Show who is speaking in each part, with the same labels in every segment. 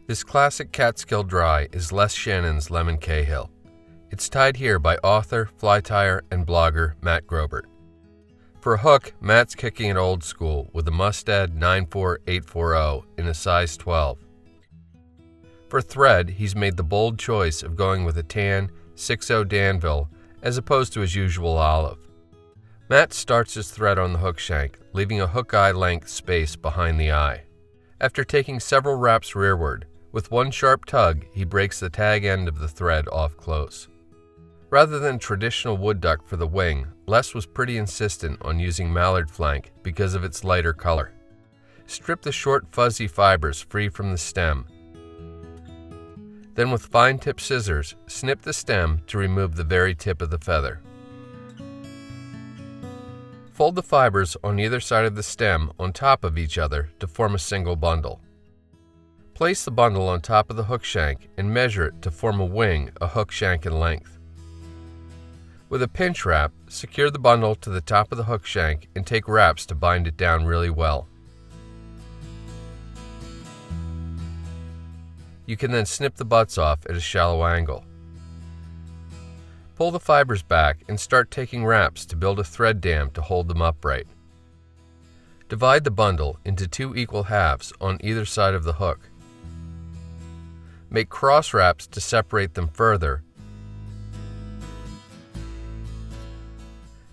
Speaker 1: This classic Catskill dry is Les Shannon's Lemon Cahill. It's tied here by author, fly tyer, and blogger Matt Grobert. For a hook, Matt's kicking it old school with a Mustad 94840 in a size 12. For thread, he's made the bold choice of going with a tan 6.0 Danville as opposed to his usual olive. Matt starts his thread on the hook shank, leaving a hook eye length space behind the eye. After taking several wraps rearward, with one sharp tug, he breaks the tag end of the thread off close. Rather than traditional wood duck for the wing, Les was pretty insistent on using Mallard flank because of its lighter color. Strip the short fuzzy fibers free from the stem. Then with fine tip scissors, snip the stem to remove the very tip of the feather. Fold the fibers on either side of the stem on top of each other to form a single bundle. Place the bundle on top of the hook shank and measure it to form a wing a hook shank in length. With a pinch wrap, secure the bundle to the top of the hook shank and take wraps to bind it down really well. You can then snip the butts off at a shallow angle. Pull the fibers back and start taking wraps to build a thread dam to hold them upright. Divide the bundle into 2 equal halves on either side of the hook. Make cross wraps to separate them further.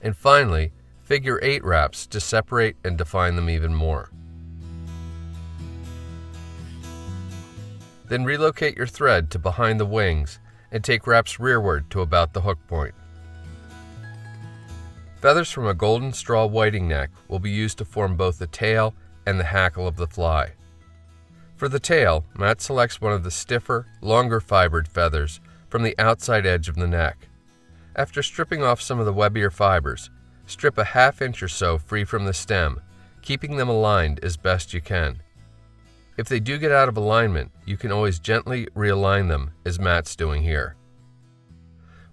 Speaker 1: And finally, figure 8 wraps to separate and define them even more. Then relocate your thread to behind the wings and take wraps rearward to about the hook point. Feathers from a golden straw whiting neck will be used to form both the tail and the hackle of the fly. For the tail, Matt selects one of the stiffer, longer fibered feathers from the outside edge of the neck. After stripping off some of the webbier fibers, strip a ½ inch or so free from the stem, keeping them aligned as best you can. If they do get out of alignment, you can always gently realign them, as Matt's doing here.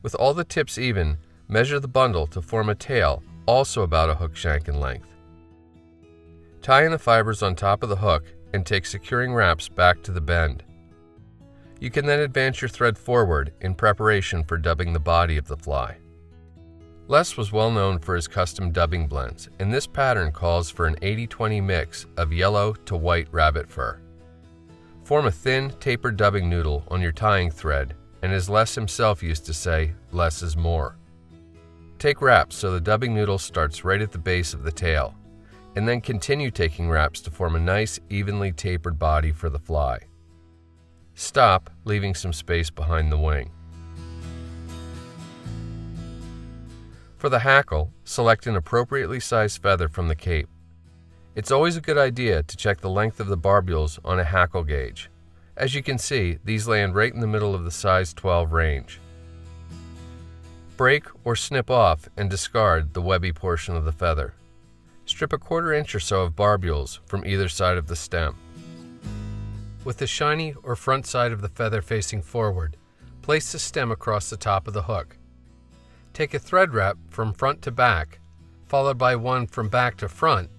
Speaker 1: With all the tips even, measure the bundle to form a tail, also about a hook shank in length. Tie in the fibers on top of the hook and take securing wraps back to the bend. You can then advance your thread forward in preparation for dubbing the body of the fly. Les was well known for his custom dubbing blends, and this pattern calls for an 80-20 mix of yellow to white rabbit fur. Form a thin, tapered dubbing noodle on your tying thread, and as Les himself used to say, less is more. Take wraps so the dubbing noodle starts right at the base of the tail, and then continue taking wraps to form a nice, evenly tapered body for the fly. Stop, leaving some space behind the wing. For the hackle, select an appropriately sized feather from the cape. It's always a good idea to check the length of the barbules on a hackle gauge. As you can see, these land right in the middle of the size 12 range. Break or snip off and discard the webby portion of the feather. Strip a 1/4 inch or so of barbules from either side of the stem. With the shiny or front side of the feather facing forward, place the stem across the top of the hook. Take a thread wrap from front to back, followed by one from back to front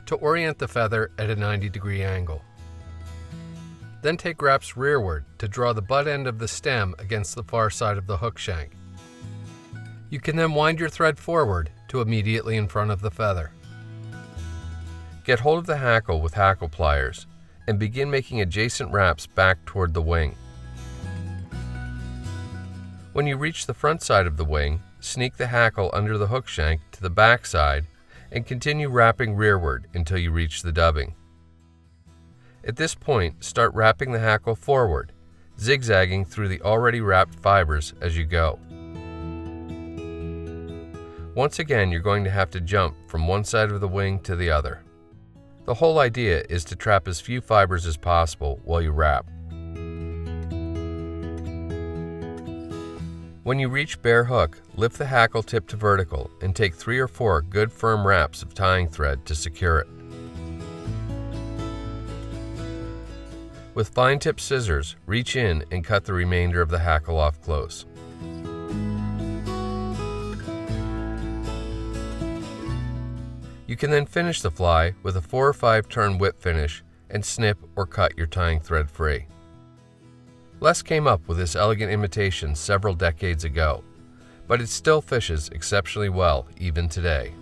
Speaker 1: to orient the feather at a 90-degree angle. Then take wraps rearward to draw the butt end of the stem against the far side of the hook shank. You can then wind your thread forward to immediately in front of the feather. Get hold of the hackle with hackle pliers and begin making adjacent wraps back toward the wing. When you reach the front side of the wing, sneak the hackle under the hook shank to the back side and continue wrapping rearward until you reach the dubbing. At this point, start wrapping the hackle forward, zigzagging through the already wrapped fibers as you go. Once again, you're going to have to jump from one side of the wing to the other. The whole idea is to trap as few fibers as possible while you wrap. When you reach bare hook, lift the hackle tip to vertical and take 3 or 4 good firm wraps of tying thread to secure it. With fine tip scissors, reach in and cut the remainder of the hackle off close. You can then finish the fly with a 4 or 5 turn whip finish and snip or cut your tying thread free. Les came up with this elegant imitation several decades ago, but it still fishes exceptionally well even today.